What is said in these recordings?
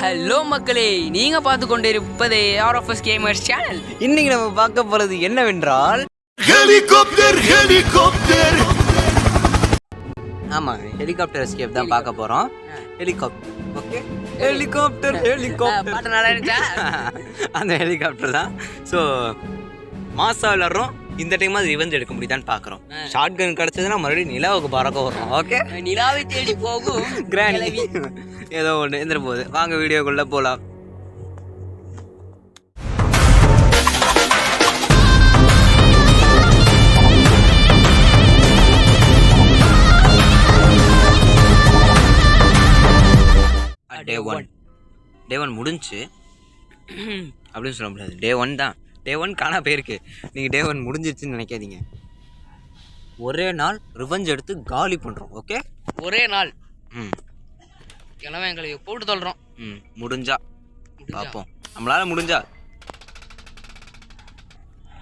Hello மக்களே, நீங்க பார்த்து கொண்டிருப்பது RFS Gamers சேனல். இன்னைக்கு நம்ம பார்க்க போறது என்னவென்றால் ஹெலிகாப்டர் ஹெலிகாப்டர். ஆமா, ஹெலிகாப்டர் எஸ்கேப் தான் பார்க்க போறோம். ஹெலிகாப்டர், ஓகே, ஹெலிகாப்டர் ஹெலிகாப்டர் பாட்டு நல்லா இருந்துச்சா? அந்த ஹெலிகாப்டர் தான். ஸோ மாசா விளாட்றோம். இந்த டைம் அது ரிவெஞ்ச் எடுக்க முடியுதான்னு பார்க்குறோம். ஷார்ட் கன் கிடச்சதுன்னா மறுபடியும் நிலாவுக்கு பறக்க வரும். ஓகே, நிலாவை தேடி போகும் கிராண்ட் ஏதோ ஒன்று எந்திர போகுது. வாங்க வீடியோக்குள்ளே போகலாம். டே ஒன் முடிஞ்சு அப்படின்னு சொல்ல முடியாது. டே ஒன் தான். டே ஒன் காணா போயிருக்கு. நீங்கள் டே ஒன் முடிஞ்சிருச்சுன்னு நினைக்காதீங்க. ஒரே நாள் ரிவெஞ்ச் எடுத்து காலி பண்ணுறோம். ஓகே, ஒரே நாள். கிழமை எங்களை போட்டு தொல்றோம். முடிஞ்சா பார்ப்போம். நம்மளால முடிஞ்சா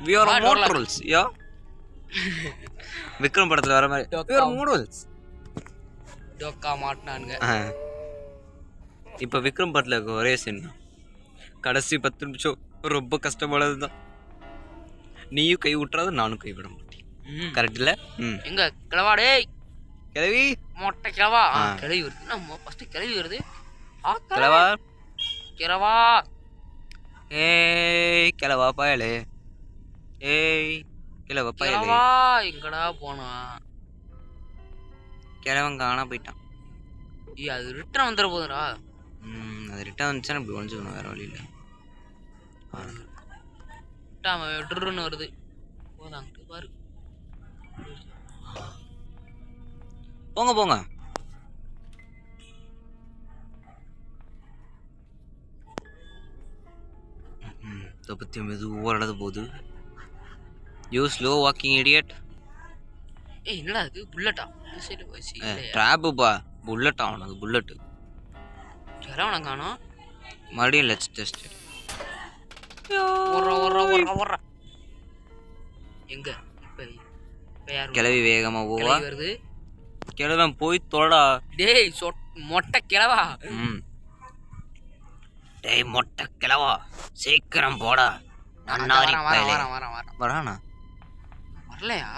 we are mortals. யா விக்ரம் படத்தில் வர மாதிரி we are mortals. டோக்கா மாட்டினானுங்க. இப்போ விக்ரம் படத்தில் இருக்க ஒரே சீன் தான். கடைசி 10 நிமிஷம் ரொம்ப கஷ்டமானது தான். நீயும் கை விட்டுறாது, நானும் கை விட மாட்டேன். கரெக்ட் இல்லை? எங்க கிளவாடே கிளவி மொட்டை கிளவா. கிளவி வருது. நம்ம ஃபர்ஸ்ட் கிளவி வருது. கிளவா கிளவா. ஏய் கிளவா பயலே. ஏய் கிளவா பயலே. கிளவா எங்கடா போனா? கிழவன் காணா போயிட்டான். அது ரிட்டர்ன் வந்துட போதுடா. அது ரிட்டர்ன் வந்துச்சுன்னா இப்படி ஒழிஞ்சுக்கணும், வேறு வழி இல்லை. ட்ருன்னு வருது. போதாங்கிட்டு பாரு. போங்க போங்க. இதை பற்றி மெதுவாக நடந்து போகுது. You slow walking idiot. ஏய் என்னடா இது? புல்லட்டா? ட்ராப்புப்பா. புல்லட்டா அவனுக்கு புல்லட்டு. யாரவனை காணோம். மறுபடியும் லெட்ஸ் டெஸ்ட். எங்க கிளவி வேகமா போவா. வருது. கிழவன் போய் தொலைடா. டேய் மொட்டை கிழவா. டேய் மொட்டை கிழவா, சீக்கிரம் போடா. நன்னாரி பயலே. வரானா? வரலையா?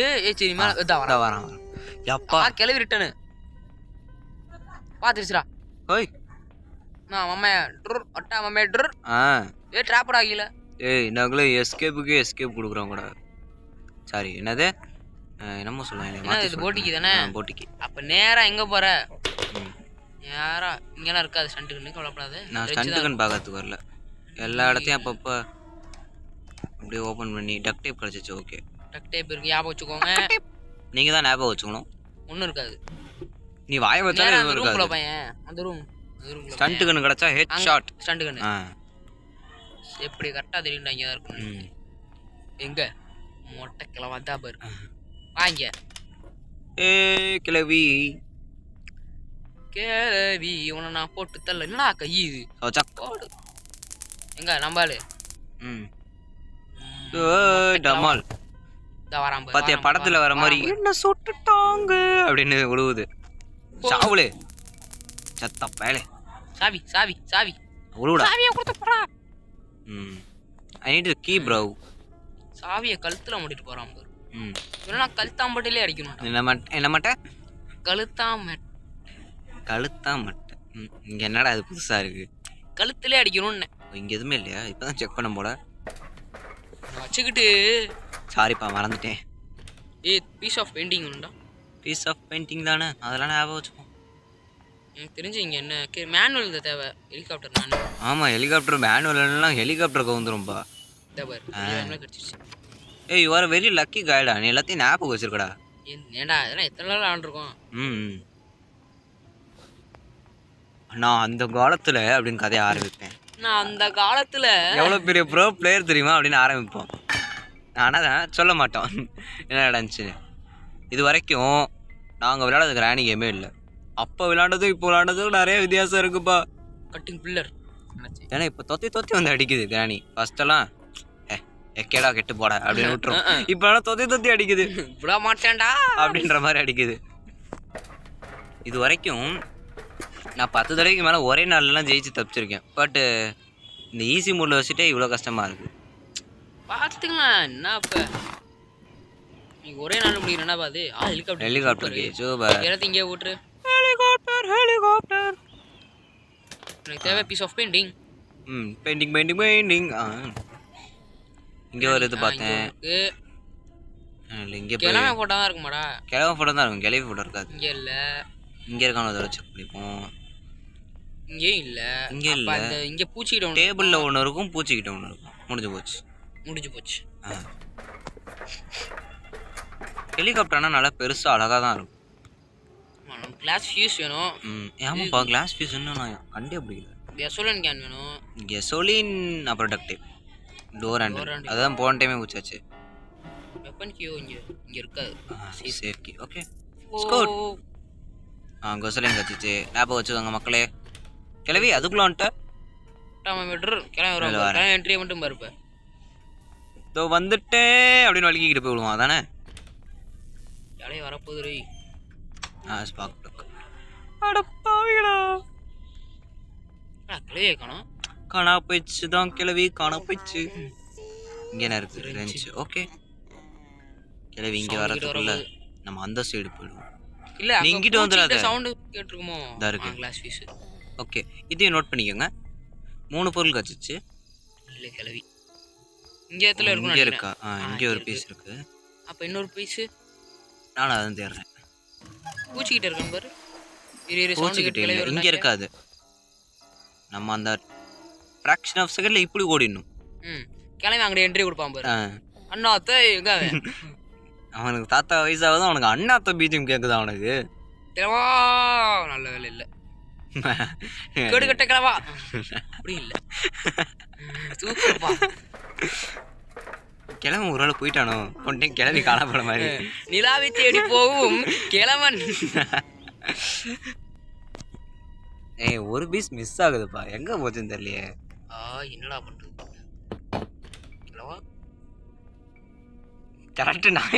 ஏய் சரி மேல வரான். யப்பா கிளவி ரிட்டனு பாத்துருச்சுடா. ஓய் நான் மம்மே ட்ர் அட்டா மம்மே ட்ர். ஏ ட்ராப்டா கீழ. ஏய் நாங்களே எஸ்கேப்புக்கு எஸ்கேப் கொடுக்குறோம் கூட. சாரி, என்னது என்னமோ சொல்லுவாங்க. இது போட்டிக்கு தானே? போட்டிக்கு. அப்ப நேரா எங்க போற? நேரா இங்கெல்லாம் இருக்காது. ஸ்டண்ட்டுக்குன்னு கவலைப்படாது. நான் ஸ்டண்ட்டுக்குன்னு பார்க்கறதுக்கு வரல. எல்லா இடத்தையும் அப்பப்போ அப்படியே ஓப்பன் பண்ணி டக் டேப் கிடச்சிச்சு. ஓகே, டக் டேப் இருக்கு, ஞாபகம் வச்சுக்கோங்க. நீங்கள் தான் ஞாபகம் வச்சுக்கணும். ஒன்றும் இருக்காது. நீ வாயை வச்சாலே எதுவும் இருக்காது. பையன் அந்த ரூம் ஸ்டண்ட் கன் கிடச்சா ஹெட் ஷாட். ஸ்டண்ட் கன் எப்படி கரெக்டாக தெரியும்டா. இங்கே தான் இருக்கும். எங்க மொட்டை கிளவா தான் பாரு. வாங்க. ஏ கிளவி கிளவி உன்னை நான் போட்டு தரல. என்னடா கை இது? போடு. எங்க நம்பாலு டமால் பாத்தியா படத்துல வர மாதிரி என்ன சுட்டுட்டாங்க அப்படின்னு விழுவுது. சாவுலே சத்த பயலே. சாவி சாவி சாவி உழுவுடா. சாவியை கொடுத்து போடா. I need to key bro. சாவியை கழுத்துல மாட்டிட்டு போறான் பாரு. இல்லைன்னா கழுத்தாம்பட்டிலே அடிக்கணும். என்ன மாட்டேன்? கழுத்தாமட்டை. இங்க என்னடா அது புதுசா இருக்கு? கழுத்திலே அடிக்கணும்னு இங்க எதுவுமே இல்லையா? இப்பதான் செக் பண்ண போல வச்சுக்கிட்டு. சாரிப்பா மறந்துட்டேன். பீஸ் ஆஃப் பெயிண்டிங் உண்டா? பீஸ் ஆஃப் பெயிண்டிங் தானே, அதெல்லாம் ஞாபகம் வச்சுப்போம். எனக்கு தெரிஞ்சு இங்கே என்ன மேனுவல் இந்த தேவை. Helicopter manual. ஆமாம், ஹெலிகாப்டர் மேனுவல்லாம் ஹெலிகாப்டருக்கு வந்துடும்பா. கிடச்சிச்சு. ஏய் யூ ஆர் வெரி லக்கி கைடா. நீ எல்லாத்தையும் ஞாபகம் வச்சிருக்கடா. ஏண்டா இதெல்லாம் எத்தனை நாள் ஆண்டிருக்கோம். நான் அந்த காலத்தில் அப்படின்னு கதையை ஆரம்பிப்பேன். நான் அந்த காலத்தில் எவ்வளோ பெரிய ப்ரோ பிளேயர் தெரியுமா அப்படின்னு ஆரம்பிப்போம். ஆனால் தான் சொல்ல மாட்டோம் என்ன நடந்துச்சுன்னு. இது வரைக்கும் நாங்கள் விளையாடுறது கிராணி கேமே இல்லை. அப்போ விளையாண்டதும் இப்போ விளையாண்டதும் நிறைய வித்தியாசம் இருக்குப்பா. Cutting pillar. ஏன்னா இப்போ தொத்தி வந்து அடிக்குது கிராணி. ஃபர்ஸ்டெல்லாம் எக்கேடா கெட்டு போட அப்படின்னு விட்டுரும். இப்போலாம் தொத்தி அடிக்குது. விட மாட்டேன்டா அப்படின்ற மாதிரி அடிக்குது. இது வரைக்கும் நான் 10 தடவைக்கு மேலே ஒரே நாள்லாம் ஜெயிச்சு தப்பிச்சிருக்கேன். பட்டு இந்த ஈஸி மூடில் வச்சுட்டே இவ்வளோ கஷ்டமாக இருக்குது. பார்த்துக்கலாம் என்ன இப்போ நீ ஒரே நாள் முடியும் என்ன பாது ஹெலிகாப்டருக்கு சூப்பர். எல்லாத்தையும் இங்கே விட்டுரு. ஹெலிகாப்டர் எனக்கு தேவை பீஸ் ஆஃப் பெயிண்டிங். பெயிண்டிங் இங்கே ஒரு இது பார்த்தேன். இல்லை இங்கே கிழமை ஃபோட்டோ தான் இருக்குமாடா? கிழமை ஃபோட்டோ தான் இருக்கும், கிளவி ஃபோட்டோ இருக்காது. இங்கே இல்லை. இங்கே இருக்கான அதை வச்சு பிடிப்போம். இங்கேயும் இல்லை. இங்கே இல்லை. இங்கே பூச்சிக்கிட்ட ஒன்று டேபிளில் ஒன்று இருக்கும், பூச்சிக்கிட்ட ஒன்று இருக்கும். முடிஞ்சு போச்சு. ஹெலிகாப்டர் ஆனால் நல்லா பெருசாக அழகாக தான் இருக்கும். கிளாஸ் ஃபியூஸ் வேணும். ஆமாப்பா கிளாஸ் ஃபியூஸ் இன்னும் நான் கண்டே பிடிக்கல. கெசோலின் கேன் வேணும். கெசோலின் அப்புறம் டக்ட் டேப், டோர் ஹேண்டில். அதான் போன டைமே ஊச்சாச்சு. வெப்பன் கியூ இங்கே இருக்காது. Safe key. Okay score. Gasoline கச்சிச்சு. ஞாபகம் வச்சுக்கோங்க மக்களே. கிளவி அதுக்குள்ள வந்துட்டேன். கிளம்பி என்ட்ரியை மட்டும் பாருப்ப. இதோ வந்துட்டேன் அப்படின்னு வலிக்கிட்டு போய் விடுவான் அதானே. ஜாலியாக வரப்போகுது. Spark plug. அடப்பாவிடா கிளவியே காணோம். காணா போயிடுச்சு தான் கிளவி, காணா போயிடுச்சு. இங்கே என்ன இருக்கு? ரெஞ்ச். ஓகே கிளவி இங்கே வரதுக்குள்ள நம்ம அந்த சைடு போயிடுவோம். இல்லை நீ இங்கிட்ட வந்துடாத. சவுண்டு கேட்டிருக்குமோ? இதா இருக்கு கிளாஸ் பீஸ். ஓகே இதையும் நோட் பண்ணிக்கோங்க. 3 பொருள் கச்சிச்சு. இல்லை கிளவி இங்கே இடத்துல இருக்கும். இங்கே இருக்கா? இங்கே ஒரு பீஸ் இருக்கு. அப்போ இன்னொரு பீஸு நானும் அதான் தேடுறேன். பூச்சிக்கிட்ட இருக்கான்னு பாரு. பூச்சிக்கிட்ட இல்லை, இங்கே இருக்காது. நம்ம அந்த ஃப்ராக்ஷன் ஆஃப் செகண்டில் இப்படி ஓடிடணும். கிளம்பி அங்கே என்ட்ரி கொடுப்பான் பாரு. அண்ணாத்த எங்க அவனுக்கு தாத்தா வயசாகுது, அவனுக்கு அண்ணாத்த பீஜம் கேட்குது அவனுக்கு. நல்ல வேலை இல்லை. கேடு கட்ட கிளவா அப்படி இல்லை. சூப்பர்ப்பா. கிழமை ஒரு ஆள் போயிட்டானோ கொண்டே கிளம்பி காணப்பட மாதிரி. நிலாவை தேடி போகும் கிழவன். ஒரு பீஸ் மிஸ் ஆகுதுப்பா, எங்க போச்சுன்னு தெரியலையே. என்னடா பண்றது? கிளவா கரெக்டு. நான்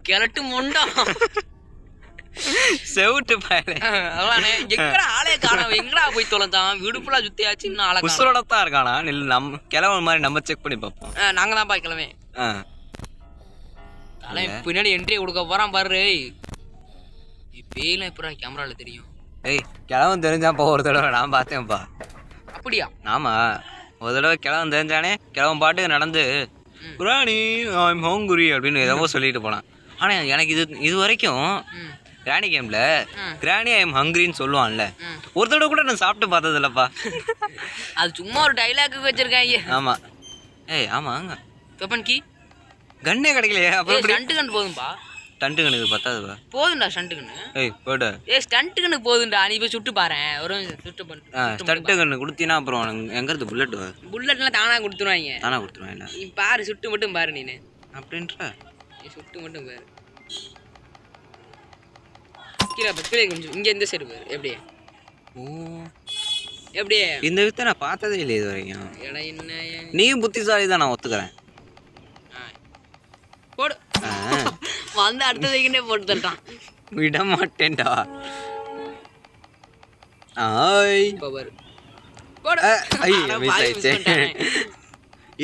கிளட்டு முண்டா செவுட்டு பாரு. அதானே எங்கடா ஆளே காணோம். எங்கடா போய் தொலைஞ்சான்? விடுப்புலா சுத்தியாச்சு. இன்னும் ஆளை குசரோட தான் இருக்கானா? நம்ம கிழவன் மாதிரி நம்ம செக் பண்ணி பார்ப்போம். நாங்க தான் பா கிழமை பின்னாடி என்ட்ரி கொடுக்க போறான் பாரு. இப்பெல்லாம் எப்படா கேமரால தெரியும்? கிழவன் தெரிஞ்சாப்பா ஒரு தடவை நான் பார்த்தேன்ப்பா. அப்படியா? ஆமா ஒரு தடவை கிழவன் தெரிஞ்சானே. கிழவன் பாட்டுக்கு நடந்து குரானி ஐம் ஹோங்குரி அப்படின்னு ஏதோ சொல்லிட்டு போனான். ஆனா எனக்கு இது வரைக்கும் கிராணி கேம்ல கிராணி ஐம் ஹங்கிரின்னு சொல்லுவான்ல, ஒரு தடவை கூட நான் சாப்பிட்டு பார்த்தது இல்லப்பா. அது சும்மா ஒரு டைலாக்கு வச்சிருக்காங்க. ஆமா ஆமாங்க. வெப்பன் கீ கன்னே கிடைக்கலையே. அப்புறம் ஸ்டண்ட் கன் போதும்பா. ஸ்டண்ட் கனுக்கு பத்தாதுப்பா. போதும்டா ஸ்டண்ட் கன்னு. போடு. ஸ்டண்ட் கன்னு போதும்டா. நீ போய் சுட்டு பாரு. ஒரு சுட்டு பண்ணு. ஸ்டண்ட் கன்னு கொடுத்தீனா அப்புறம் எங்க இருந்து புல்லட் புல்லட்லாம் தானா கொடுத்துருவாங்க. தானா கொடுத்துருவாங்க. நீ பாரு, சுட்டு மட்டும் பாரு. நீ அப்படின்ற நீ சுட்டு மட்டும் பாரு. கீழே கொஞ்சம் இங்க இந்த சைடு பாரு. எப்படியே எப்படியே இந்த வித்தை நான் பார்த்ததே இல்லை இது வரைக்கும். என்ன நீயும் புத்திசாலி தான், நான் ஒத்துக்கிறேன். போடு. வந்து அடுத்த செகண்டே போட்டு தட்டான். விட மாட்டேன்டா. பாரு. மிஸ் ஆயிடுச்சு.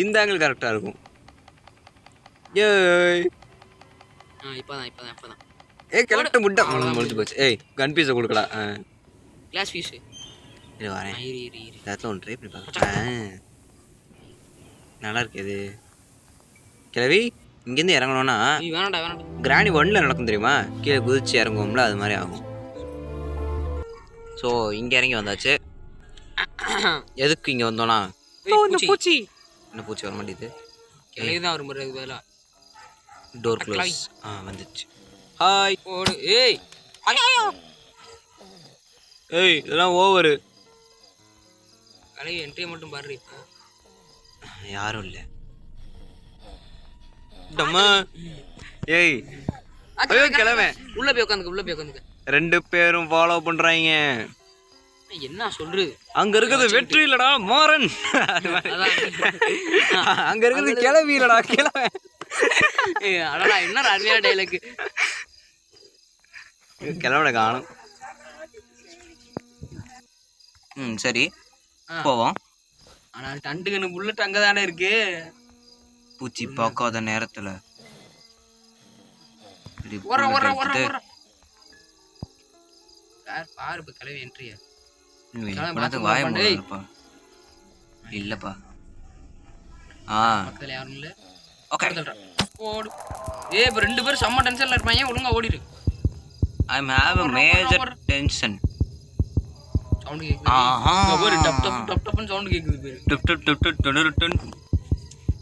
இந்த ஆங்கிள் கரெக்டா இருக்கும். இப்பதான் கிளட்டு முட்டை முடிஞ்சு போச்சு. கன் பீஸை கொடுக்கடா. கிளாஸ் பீஸ் இது வரேன். இடத்துல ஒன்று ட்ரை பண்ணி பார்க்குறேன். நல்லா இருக்கு இது. கிளவி இங்கேருந்து இறங்கணும்னா கிராணி 1ல் நடக்கும் தெரியுமா? கீழே குதிச்சு இறங்குவோம்ல, அது மாதிரி ஆகும். ஸோ இங்கே இறங்கி வந்தாச்சு. எதுக்கு இங்கே வந்தோன்னா பூச்சி. என்ன பூச்சி வர மாட்டேது? கிளவிதான் ஒரு முறை பதிலா டோர் க்ளோஸ். வந்துச்சு. ஹாய். ஓடு. இதெல்லாம் ஓவரு. கிளவி என்ட்ரி மட்டும் பாரு. இப்போ யாரும் இல்லை. கிளம்ப உள்ள போய் உட்காந்துக்க. 2 பேரும் ஃபாலோ பண்றாங்க. என்ன சொல்றது? அங்க இருக்கிறது வெற்றி இல்லடா மாறன். அங்க இருக்கிறது கிளவி இல்லடா கிளவன். அடடா என்ன அருமையான டைலாக். கிளம்பட காணும். சரி போவோம். ஆனால் டண்டுகன்னு புல்லட் அங்கே தானே இருக்கு. பூச்சி பார்க்காத நேரத்துல பாரு இப்போ கிளவி என்ட்ரியா வாய மூடப்பா. இல்லப்பா. பக்கத்தில் யாரும் இல்லை. ஓகே ஓடு. இப்போ 2 பேரும் செம்ம டென்ஷன்ல இருப்பாங்க. ஒழுங்கா ஓடிடு. I have a major tension. Sound கேக்குது. ஒரு டப் டப் டப் டப்னு சவுண்ட் கேக்குது பேரு. டப் டப் டப் டப்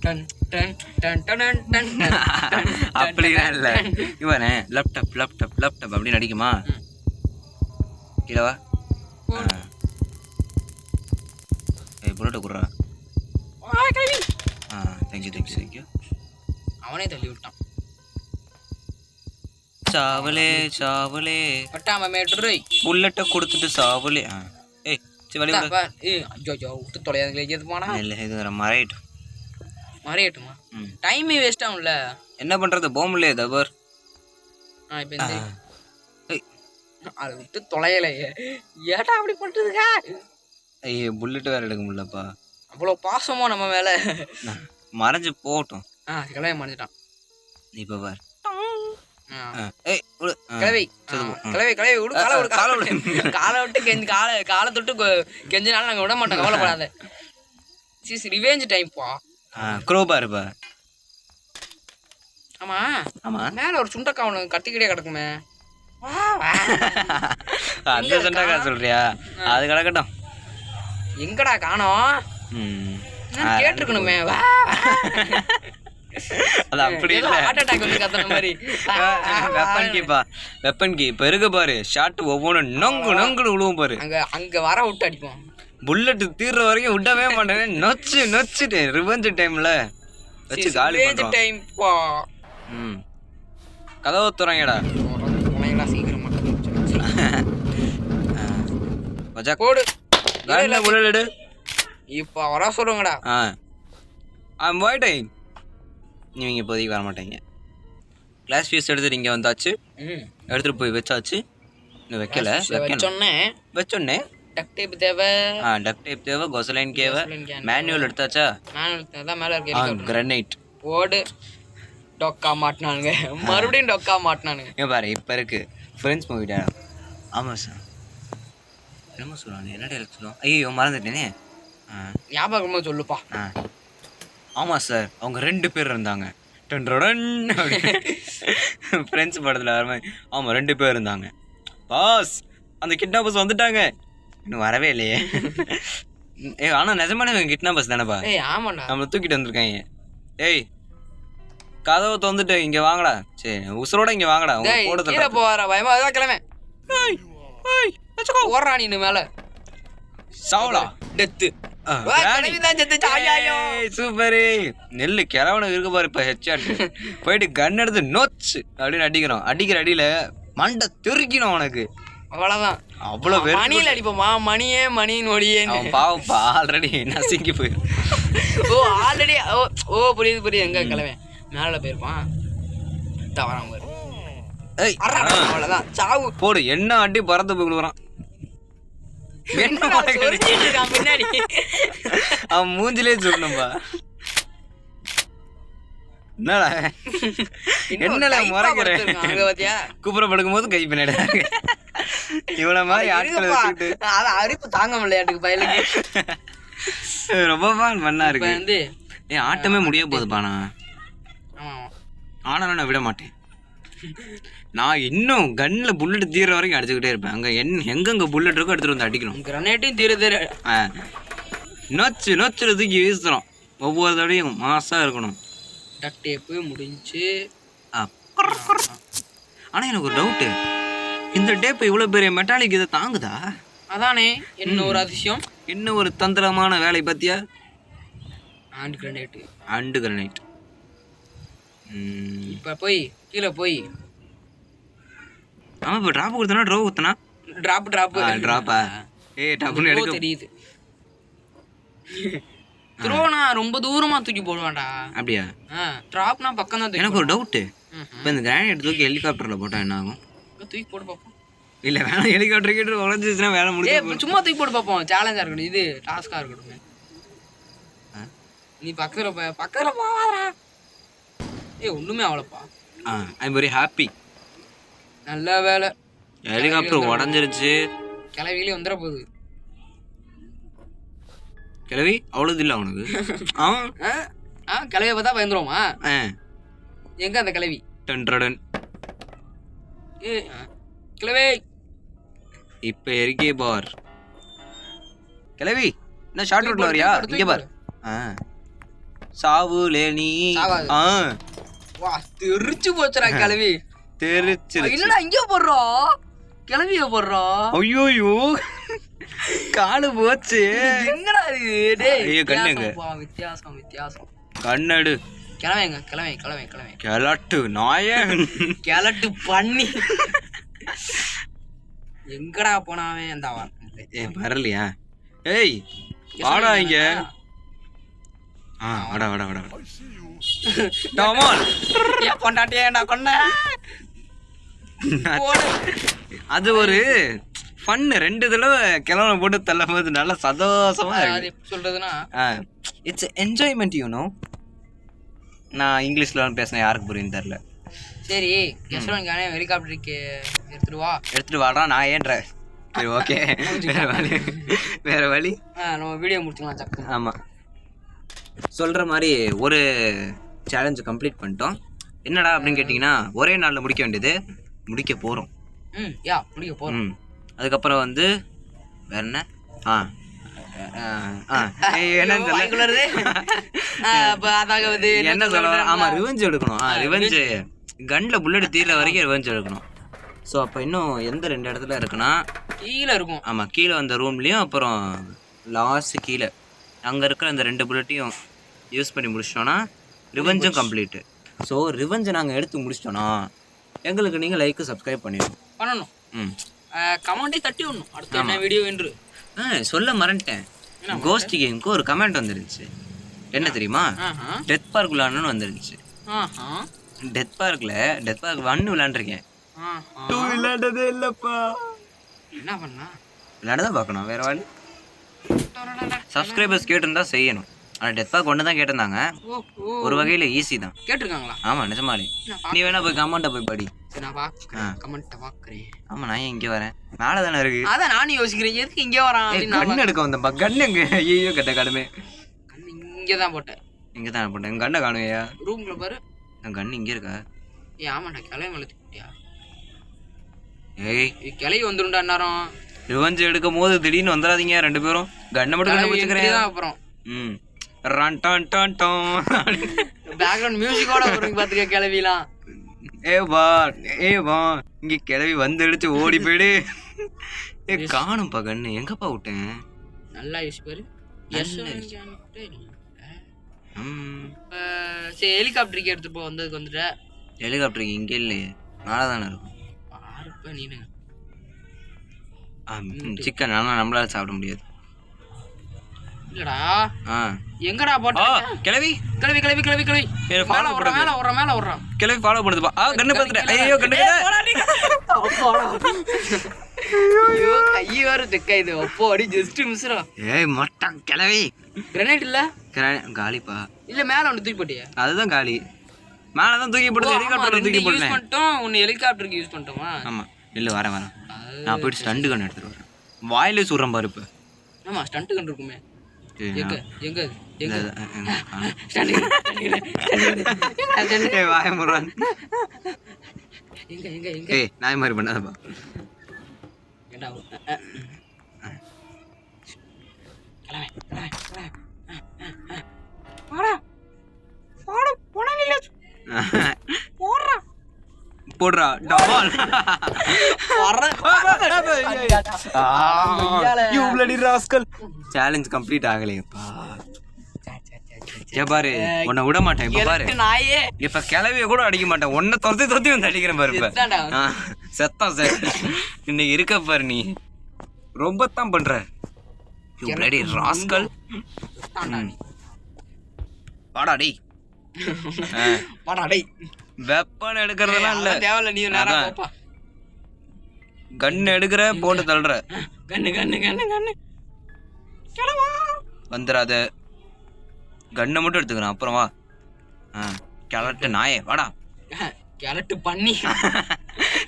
டன் டன் டன் டன் டன் டன் டன். அப்படியே இல்ல. இவனே லேப்டாப் லேப்டாப் லேப்டாப் அப்படி நடிக்குமா? கீழ வா. ஏய் புல்லட் குறா. Thank you. அவனே தள்ளி விட்டான். சாவலே சாவலே பட்டாம மேட்ரு புல்லட்ட கொடுத்துட்டு சாவலே. ஏய் சரி வலி விடு. ஏய் ஐயோ விட்டு தொலையாதீங்களே. எது போனா இல்ல இது மறையட்டும். மறையட்டுமா? டைமே வேஸ்ட் ஆகும்ல. என்ன பண்றது? போம்ல தவர். இப்போ இந்த ஏய் அது விட்டு தொலையலையே. ஏடா அப்படி பண்றதுங்க? ஐயோ புல்லட் வேற எடுக்க முடியலப்பா. அவ்வளோ பாசமா நம்ம மேல. மறைஞ்சு போகட்டும். கிளவி மறைஞ்சிட்டான். இப்போ பார். ஏய் கிளவி கிளவி கிளவி விடு. காலை விடு. காலை விடு. காலை விட்டு கெஞ்சி காலை தொட்டு கெஞ்சினாலும் நாங்கள் விட மாட்டோம். கவலைப்படாத. Cheese revenge டைம்ப்பா. க்ரோபார் பா. ஆமா ஆமா மேல ஒரு சுண்டக்கா ஒன்று கத்திக்கிட்டே கிடக்குமே. அந்த சுண்டக்கா சொல்றியா? அது கிடக்கட்டும். எங்கடா காணோம்? கேட்டிருக்கணுமே. அது அப்படி இல்ல. ஹார்ட் அட்டாக் வந்து கத்துன மாதிரி. வெப்பன் கீ இப்ப இருக்கு பாரு. ஷாட் ஒவ்வொன்றும் நொங்கு நொங்குன்னு விழுவும் பாரு. அங்க வர விட்டு அடிப்போம். புல்லட் தீர்ற வரைக்கும் விடவே மாட்டேன். நொச்சுட்டு ரிவெஞ்ச் டைம்ல வச்சு காலி பண்றோம். டைம் பா. கதவு துறங்கடா. சீக்கிரமா மஜா போடு. கண்ண புல்லட் இப்ப வர சொல்லுங்கடா. I'm waiting. நீங்க இப்போதைக்கு வர மாட்டீங்க. கிளாஸ் ஃபீஸ் எடுத்துட்டு இங்கே வந்தாச்சு. எடுத்துட்டு போய் வச்சாச்சு. இன்னும் வைக்கல. வச்சோன்னே டக் டேப் தேவை. டக் டேப் தேவை. கொசலைன் தேவை. மேனுவல் எடுத்தாச்சா? மேனுவல் தான் மேல இருக்கு. கிரனைட் போடு. டொக்கா மாட்டினானுங்க. மறுபடியும் டொக்கா மாட்டினானுங்க. இங்கே பாரு இப்போ இருக்கு ஃப்ரெண்ட்ஸ் மூவிடா. ஆமாம் சார். என்னமோ சொல்லுவாங்க. என்ன டைலாக் சொல்லுவோம்? ஐயோ மறந்துட்டேனே. ஞாபகமாக சொல்லுப்பா. ஆமாம் சார் அவங்க 2 பேர் இருந்தாங்க. ஃப்ரெண்ட்ஸ் படத்தில் வர மாதிரி. ஆமாம் 2 பேர் இருந்தாங்க. பாஸ் அந்த கிட்னாப்பர்ஸ் வந்துட்டாங்க. இன்னும் வரவே இல்லையே. ஆனால் நிஜமான கிட்னாப்பர்ஸ் தானேப்பா? ஆமாண்ணா நம்மளை தூக்கிட்டு வந்திருக்காங்க. ஏய் கதவை திறந்துட்டு இங்கே வாங்கடா. சரி உசுரோட இங்கே வாங்கடா. கீழே போவாரா பயமா? அதான் கிளம்பி ஓடுறா நீ மேல. சாவலா டெத்து. சூப்பரு. நெல்லு கிழவனுக்கு இருக்கு பாரு. இப்ப ஹெட்ஷாட் போயிட்டு கன் எடுத்து நோச்சு அப்படின்னு அடிக்கிறோம். அடிக்கிற அடியில மண்டை தெறிக்கணும் அவனுக்கு. அவ்வளவுதான். அவ்வளவு பேர் மணியில அடிப்போமா? மணியே மணின்னு ஒடியே. பாவப்பா ஆல்ரெடி நசுங்கி போயிடும். ஓ ஆல்ரெடி. ஓ புரியுது. எங்க கிளம்பி மேல போயிருப்பான். தவறாம அவ்வளவுதான். சாவு போடு. என்ன அடி பறந்து போய் விடுறான். பின்னாடி அவன் மூஞ்சிலே சொல்லணும்பா. என்னடா என்னடா முறைக்கிறேன்? கூப்பிட படுக்கும் போது கை பின்னாடி இவ்வளவு மாதிரி ஆட்கள் வச்சுக்கிட்டு அரிப்பு தாங்க முடியலையாட்டுக்கு பயலுக்கு. ரொம்ப மண்ணா இருக்கு. வந்து ஏன் ஆட்டமே முடிய போகுதுப்பா. நான் ஆனாலும் நான் விட மாட்டேன். நான் இன்னும் கன்னில் புல்லட் தீர வரைக்கும் அடிச்சுக்கிட்டே இருப்பேன். அங்கே எங்கெங்கே புல்லட் இருக்கோ எடுத்துகிட்டு வந்து அடிக்கணும். கிரனேட்டையும் தீர நோச்சு தூக்கி வீசுகிறோம். ஒவ்வொரு தடையும் மாசாக இருக்கணும். டக் டேப்பு முடிஞ்சு. ஆனால் எனக்கு ஒரு டவுட்டு. இந்த டேப்பு இவ்வளோ பெரிய மெட்டாலிக் இதை தாங்குதா? அதானே என்ன ஒரு அதிசயம். என்ன ஒரு தந்திரமான வேலை பற்றியா? Hand grenade. இப்போ போய் கீழே போய். ஆமாம் இப்போ ட்ராப் கொடுத்தனா ட்ரோ ஊற்றினா ட்ராப்பா? டப்புன்னு எடுக்க தெரியுது. த்ரோனா ரொம்ப தூரமா தூக்கி போடுவான்டா. அப்படியா? ட்ராப்னா பக்கம் தான். எனக்கு ஒரு டவுட்டு. இப்போ இந்த கிரானைட் தூக்கி ஹெலிகாப்டரில் போட்டால் என்ன ஆகும்? தூக்கி போட்டு பார்ப்போம். இல்லை வேணாம், ஹெலிகாப்டர் கிட்ட உடஞ்சிச்சுன்னா வேலை முடியும். சும்மா தூக்கி போட்டு பார்ப்போம். சேலஞ்சா இருக்கட்டும், இது டாஸ்கா இருக்கட்டும். நீ பக்கத்துல போவாதா? ஒண்ணுமே அவ்வளோப்பா. I am very happy. நல்ல வேலை, ஹெலிகாப்டர் உடஞ்சிருச்சு. கிளவிகளே வந்துட போகுது. கிளவி அவ்வளோது இல்லை அவனுக்கு. கிளவியை பார்த்தா பயந்துருவோமா? எங்க அந்த கிளவி? டன்ட்ரடன் கிளவி இப்போ இருக்கே பார். கிளவி என்ன ஷார்ட் ரூட்ல வரியா? இங்கே பார். சாவு லேனி. வா தெரிச்சு போச்சுடா கிளவி. தெரிச்சிருச்சு. இல்லடா இங்கே போடுறோம், கிளவிய போடுறோம். ஐயோயோ காலு போச்சு. எங்கடா இது? டேய் கண்ணுங்க வித்தியாசம் வித்தியாசம். கண்ணடு கிளவைங்க கிளவை கிளவை கிளவை கிளட்டு நாய கிளட்டு பண்ணி எங்கடா போனாவே அந்த வரலையா? ஏய் வாடா இங்க. வாடா வாடா வாடா. ஏன் பொண்டாட்டியேடா கொண்ட. அது ஒரு ஃபன்னு. 2 தடவை கிளம்ப போட்டு தள்ளும் போது நல்லா சந்தோஷமா இருக்கு. சொல்றதுன்னா இட்ஸ் என்ஜாய்மெண்ட் யூனோ. நான் இங்கிலீஷ்ல பேசினேன், யாருக்கு புரியும் தெரியல. சரி யஷ்வந்த்கானே ஹெலிகாப்டருக்கு எடுத்துட்டு வாடா. நான் ஏன்ற சரி ஓகே. வேற வழி நம்ம வீடியோ முடிச்சுக்கலாம் சக்கு. ஆமாம், சொல்கிற மாதிரி ஒரு சேலஞ்சு கம்ப்ளீட் பண்ணிட்டோம். என்னடா அப்படின்னு கேட்டிங்கன்னா, ஒரே நாளில் முடிக்க வேண்டியது முடிக்க போகிறோம். முடிக்க போகிறோம். அதுக்கப்புறம் வந்து வேற என்ன என்ன சொல்ல? ஆமாம் ரிவெஞ்ச் எடுக்கணும். ரிவெஞ்சு கன்னில் புல்லட் தீர வரைக்கும் ரிவெஞ்ச் எடுக்கணும். ஸோ அப்போ இன்னும் எந்த 2 இடத்துல இருக்குன்னா கீழே இருக்கும். ஆமாம், கீழே வந்த ரூம்லேயும் அப்புறம் லாஸ்ட்டு கீழே அங்கே இருக்கிற அந்த 2 புல்லட்டையும் யூஸ் பண்ணி முடிச்சிட்டோன்னா ரிவெஞ்சும் கம்ப்ளீட்டு. ஸோ ரிவெஞ்சை நாங்கள் எடுத்து முடிச்சிட்டோன்னா எங்களுக்கு நீங்கள் லைக்கு சப்ஸ்கிரைப் பண்ணணும். கமெண்ட்டே தட்டி விடணும். அடுத்த என்ன வீடியோ என்று சொல்ல மறந்துட்டேன். கோஸ்ட் கேமுக்கு ஒரு கமெண்ட் வந்துருந்துச்சு. என்ன தெரியுமா? டெத் பார்க் விளாடணும்னு வந்துருந்துச்சு. Death park 1 விளாண்டுருக்கேன். 2 விளையாண்டதே இல்லப்பா. என்ன பண்ணா விளையாடதான் பார்க்கணும், வேற வழி. சப்ஸ்கிரைபர்ஸ் கேட்டிருந்தா செய்யணும். ஆனால் டெத் பார்க் 1 தான் கேட்டிருந்தாங்க. ஒரு வகையில் ஈஸி தான். கேட்டிருக்காங்களா? ஆமாம் நிஜமாலே. நீ வேணா போய் கமெண்ட்டை போய் படி. ஆமாம், நான் ஏன் இங்கே வரேன்? மேலே தானே இருக்கு. அதான் நானும் யோசிக்கிறேன், எதுக்கு இங்கே வரான்? கண்ணு எடுக்க வந்தேன்ப்பா. கண்ணு எங்க? ஐயோ கட்ட கடுமே. இங்கே தான் போட்டேன். இங்கே தான் போட்டேன். என் கண்ணை காணுவையா? ரூம்ல பாரு. என் கண்ணு இங்கே இருக்கா? ஆமாண்டா, கிளவி மேலே தூக்கிட்டியா? ஏய் கிளவி வந்துடும்டா நேரம். ரிவெஞ்ச் எடுக்கும் போது திடீர்னு வந்துடாதீங்க 2 பேரும். கண்ணை மட்டும் கண்டுபிடிச்சுக்கிறேன். அப்புறம் பேக்ரவுண்ட் மியூசிக்கோட வரும் பாத்துக்க கிளவிலாம். ஏ வா இங்க கிளவி வந்துடுச்சு, ஓடி போயிடு. காணும்பா கண்ணு, எங்கப்பா விட்டேன்? நல்லா யூஸ் பாரு. சரி ஹெலிகாப்டருக்கு எடுத்து போ. வந்ததுக்கு வந்துட்ட. ஹெலிகாப்டருக்கு இங்கே இல்லையே, மேலே தானே இருக்கும். நீனு சிக்கன் ஆனால் நம்மளால சாப்பிட முடியாது. இல்லடா எங்கடா போட்ட? கிளவி கிளவி கிளவி கிளவி கிளவி மேல ஓடுற மேல ஓடுற மேல ஓடுறான். கிளவி ஃபாலோ பண்ணுதுப்பா. கண்ணு பார்த்துட்டேன். ஐயோ கண்ணு ஐயோ கையை வேற டெக்கா. இது அப்போ அடி ஜஸ்ட் மிஸ்ரா. ஏய் மொட்டை கிளவி. கிரனேட் இல்ல? காலிப்பா. இல்ல மேல ஒன்று தூக்கி போட்டியா? அதுதான் காலி. மேலே தான் தூக்கி போட்டு ஹெலிகாப்டர் தூக்கி போட்டேன். ஒன்று ஹெலிகாப்டருக்கு யூஸ் பண்ணிட்டோமா? ஆமாம். இல்லை வரேன். நான் போயிட்டு ஸ்டண்ட் கன் எடுத்துட்டு வரேன். வாயிலே சுடுறேன் பாரு. இப்போ ஆமாம் ஸ்டண்ட் கன் இருக்குமே. எங்க எங்க எங்க வாய முறான். எங்க எங்க எங்க? ஏய் நாய் மாதிரி பண்ணாதப்பா. ஏண்டா கிளவே கிளவே கிளவே வாடா வாடா போனவில்லை. போறா போடுறா டபால். You bloody rascal. Challenge complete ஆகலையப்பா. பாரு உன்னை விட மாட்டேன். இப்ப பாரு இப்ப கிளவிய கூட அடிக்க மாட்டேன். உன்னை தொத்தி வந்து அடிக்கிறேன் பாரு. இப்ப செத்தான் சார் இன்னைக்கு இருக்க பாரு. நீ ரொம்ப தான் பண்ற. You bloody rascal. வாடா டேய். வாடா டேய். வெப்பன் எடுக்கிறதெல்லாம் இல்ல தேவையில்ல. நீ நேரா போப்பா. கண்ணு எடுக்கிற போட்டு தள்ளுற. கண்ணு கண்ணு கண்ணு கண்ணு கிளவா வந்துடாத. கண்ணை மட்டும் எடுத்துக்கிறேன் அப்புறம் வா. கிளட்டு நாயே வாடா. கிளட்டு பண்ணி.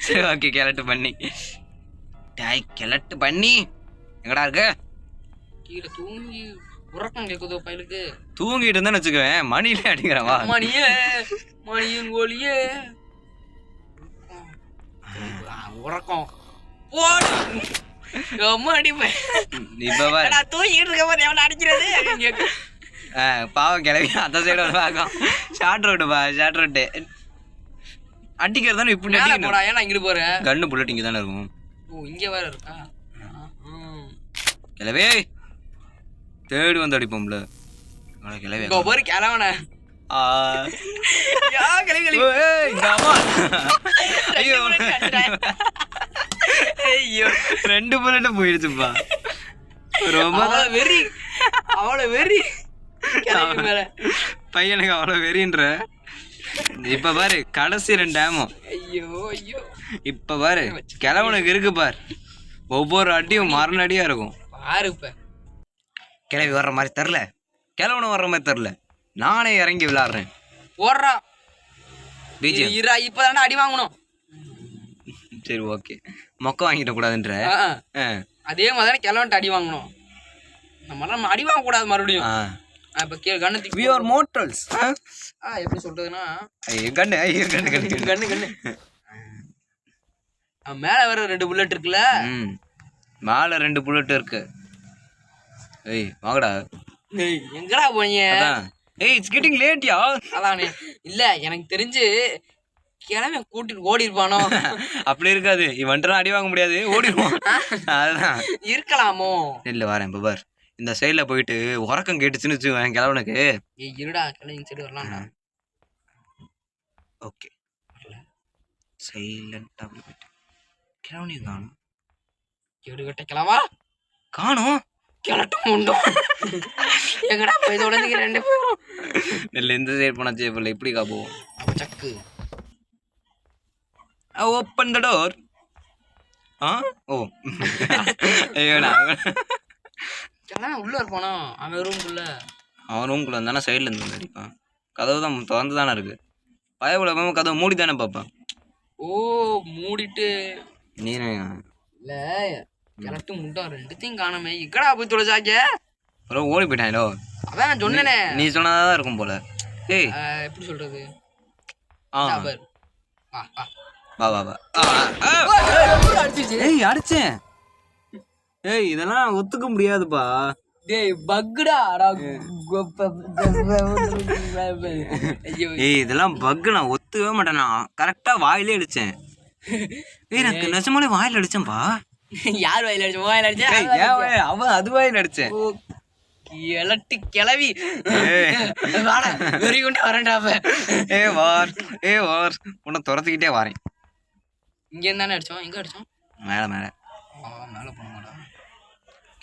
சரி ஓகே கிளட்டு பண்ணி. டாய் கிளட்டு பண்ணி எங்கடா இருக்க? கீழே தூங்கி உறக்கம் கேட்குதோ பையலுக்கு. தூங்கிட்டு இருந்தேன்னு வச்சுக்குவேன் மணிலே அடிக்கிறேன் வா. மணியே மணியின் ஒளியே உறக்கம் போடு. ரொம்ப அடிப்பேன் இப்ப பாரு. தூங்கிட்டு இருக்க போது எவ்வளோ அடிக்கிறது. பாவம் கிளவி அந்த சைடு ஒரு பாக்கம். ஷார்ட் ரோடுப்பா ஷார்ட் ரோட்டு. அடிக்கிறது தானே இப்படி போடா. ஏன்னா இங்கிட்டு போற கண்ணு புல்லட் இங்கே தானே இருக்கும். ஓ இங்கே வேற இருக்கா? கிளவே தேடி வந்து அடிப்போம்ல கிளவே. போரு கிளவன ஐயோ 2 புல்லட் போயிடுச்சுப்பா. ரொம்ப வெறி அவ்வளோ வெறி பையனுக்கு அவ்வளோ வெறின்ற. இப்ப பாரு கடைசி 2 ஆமோ. ஐயோ ஐயோ இப்ப பாரு கிழவனுக்கு இருக்கு பாரு. ஒவ்வொரு அடியும் மரண அடியா இருக்கும் பாரு. இப்ப கிளவி வர்ற மாதிரி தெரில, கிழவனு வர்ற மாதிரி தெரில. நானே இறங்கி விளையாடுறேன். ஓடுறா பிஜிஎம் இரா. இப்பதானே அடி வாங்கணும். சரி ஓகே மொக்க வாங்கிட கூடாதுன்ற. அதே மாதிரி கிளவன்ட்டு அடி வாங்கணும். நம்ம அடி வாங்க கூடாது மறுபடியும். இப்ப கண்ணு we are mortals. எப்படி சொல்றதுன்னா கண்ணு கண்ணு கண்ணு கண்ணு கண்ணு மேல வேற 2 புல்லட் இருக்குல்ல. மேல 2 புல்லட் இருக்கு. ஏய் வாங்கடா. எங்கடா போனீங்க? ஏய் இட்ஸ் கெட்டிங் லேட் யா. அதானே இல்ல எனக்கு தெரிஞ்சு கிளம்பி கூட்டிட்டு ஓடி இருப்பானோ. அப்படி இருக்காது. இவன்ட்டு அடி வாங்க முடியாது ஓடிடுவான். அதுதான் இருக்கலாமோ. இல்ல வரேன் இப்ப பார். இந்த சைட்ல போயிட்டு உறக்கம் கேட்டுச்சுன்னு வச்சுக்கேன் கிழவனுக்கு. இருடா கிளம்பி சைடு வரலாம். ஓகே சைலண்டா போயிட்டு கிழவனி காணும். கேடு கட்ட கிளவா காணும். கிளட்டு முண்டும் எங்கடா போய் தொடர்ந்து 2 பேரும் நெல் இந்த சைடு போனா சேப்பல இப்படி காப்போம். சக்கு ஓப்பன் த டோர். ஓ ஐயோ நான் உள்ள இருப்பானா அவன் ரூம்குள்ள. அவன் ரூம்குள்ள இருந்தானே சைடில் இருந்து அடிப்பான். கதவு தான் திறந்து தானே இருக்கு. பயப்பட கதவு மூடி தானே பார்ப்பான். ஓ மூடிட்டு நீ இல்ல கிளட்டு முட்டம் 2த்தையும் காணாமே. எங்கடா போய் தொலைச்சாக்க? அப்புறம் ஓடி போயிட்டாங்களோ. அதான் சொன்னேனே நீ சொன்னதான் இருக்கும் போல. ஏய் எப்படி சொல்றது? வா வா வா. ஏய் அடிச்சேன். ஏய் இதெல்லாம் ஒத்துக்க முடியாதுப்பா. டேய் பக்குடா. ஏய் இதெல்லாம் பக்கு. நான் ஒத்துக்கவே மாட்டேன். நான் கரெக்டா வாயிலே அடிச்சேன். ஏய் எனக்கு நிஜமாலே வாயில அடிச்சேன்பா. யார் வாயில அடிச்ச? வாயில அடிச்சா அவன் அது வாயில அடிச்சேன். கிளட்டு கிளவி வாடா வெறி கொண்டு வரேன்டா. ஏ வார் உன்னை துரத்துக்கிட்டே வரேன். இங்க இருந்தானே அடிச்சோம். எங்க அடிச்சோம்? மேல மேல மேல போனோம்டா.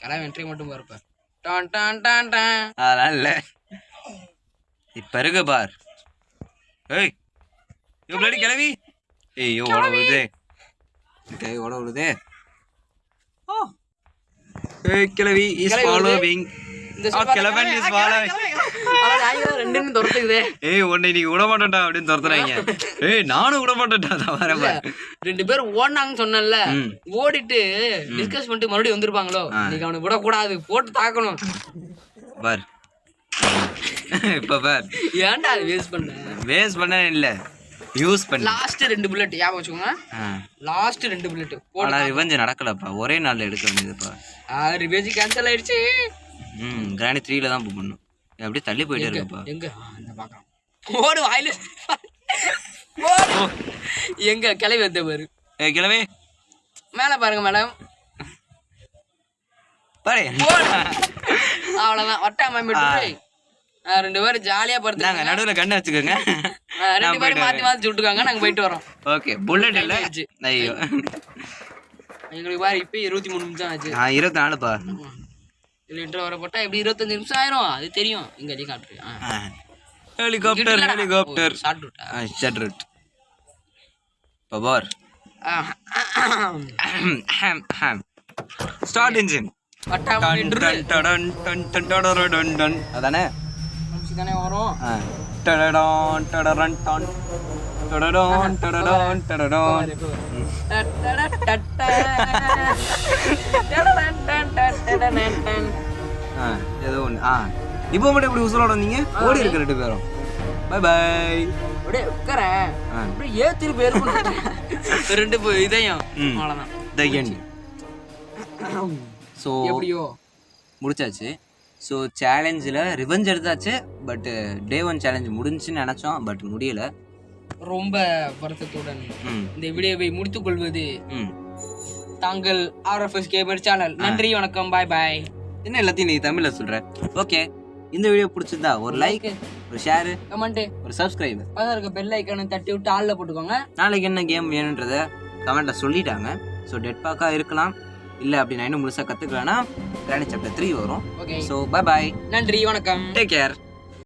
கிளவி என்ட்ரி மட்டும் பாருப்ப. டான் டான் டான் டான். அதெல்லாம் இல்ல இப்ப இருக்கு பார். ஏய் இவ்வளோ கிளவி. ஏய் ஓட விழுதே. ஓட விழுதே. ஏய் கிளவி இஸ் ஃபாலோவிங். கிளவன் இஸ் ஃபாலோவிங். ரெண்டுமே துரத்துக்குதே. ஏய் உன்னை நீ விட மாட்டேன்டா அப்படின்னு துரத்துறாங்க. ஏய் நானும் விட மாட்டேன்டா. வரேன் 2 பேர் ஓடினாங்கன்னு சொன்னல. ஓடிட்டு டிஸ்கஸ் பண்ணிட்டு மறுபடியும் வந்திருப்பாங்களோ. நீங்க அவனை விடக்கூடாது போட்டு தாக்கணும் பார். இப்ப பார் ஏன்டா வேஸ்ட் பண்ண? வேஸ்ட் பண்ண இல்ல யூஸ் பண்ண. லாஸ்ட் 2 புல்லட் ஞாபகம் வச்சுக்கோங்க. லாஸ்ட் 2 புல்லட் ஆனா ரிவெஞ்ச் நடக்கலப்பா. ஒரே நாள்ல எடுக்க வேண்டியதுப்பா. ரிவெஞ்ச் கேன்சல் ஆயிடுச்சு. கிராண்ட் 3ல தான் பண்ணணும். அப்படியே தள்ளி போயிட்டே இருக்குப்பா. எங்க அந்த பாக்கலாம் ஓடு வாயில எங்க கிளவி வந்த பாரு. ஏய் கிளவி மேல பாருங்க மேடம். பாரு அவ்வளவுதான் வட்டாம விட்டு 2 பேரும் ஜாலியா படுத்துறாங்க. நடுவுல கண்ணு வச்சுக்கோங்க. 2 பேரும் மாத்தி மாத்தி சுட்டுருக்காங்க. நாங்க போயிட்டு வரோம். ஓகே புல்லட் இல்ல. ஐயோ எங்களுக்கு பாரு இப்ப 23 நிமிஷம் ஆச்சு. 24பா. இதுல இன்ட்ரோ வர போட்டா எப்படி 25 நிமிஷம் ஆயிரும். அது தெரியும். இங்க helicopter helicopter short route. Short route. Power start engine. அதானே தானே வரும். ஏதோ ஒன்று. இப்போ மட்டும் எப்படி உசுரோட வந்தீங்க? ஓடி இருக்க 2 பேரும். Bye bye. அப்படியே உட்காரேன். அப்படியே ஏத்திட்டு போயிருக்கணும். 2 இதையும் அவ்வளோதான். ஸோ எப்படியோ முடிச்சாச்சு. ஸோ சேலஞ்சில் ரிவெஞ்ச் எடுத்தாச்சு. பட்டு டே 1 சேலஞ்ச் முடிஞ்சுன்னு நினச்சோம், பட் முடியல. ரொம்ப வருத்தத்துடன் இந்த வீடியோவை முடித்துக் கொள்வது தாங்கள் ஆர்எஃப்எஸ் கேமர் சேனல். நன்றி, வணக்கம், பாய் பாய். என்ன எல்லாத்தையும் நீ தமிழில் சொல்கிற? ஓகே, இந்த வீடியோ பிடிச்சிருந்தா ஒரு லைக், ஒரு ஷேரு, கமெண்ட், ஒரு சப்ஸ்கிரைப், பக்கத்தில் இருக்க பெல் ஐக்கானை தட்டி விட்டு ஆளில் போட்டுக்கோங்க. நாளைக்கு என்ன கேம் வேணுன்றதை கமெண்ட்டில் சொல்லிட்டாங்க. ஸோ டெட் பாக்காக இருக்கலாம், இல்லை அப்படி நான் இன்னும் முழுசாக கற்றுக்கலன்னா கிராணி சாப்டர் 3 வரும். Okay, so bye bye. நன்றி, வணக்கம், டேக் கேர்.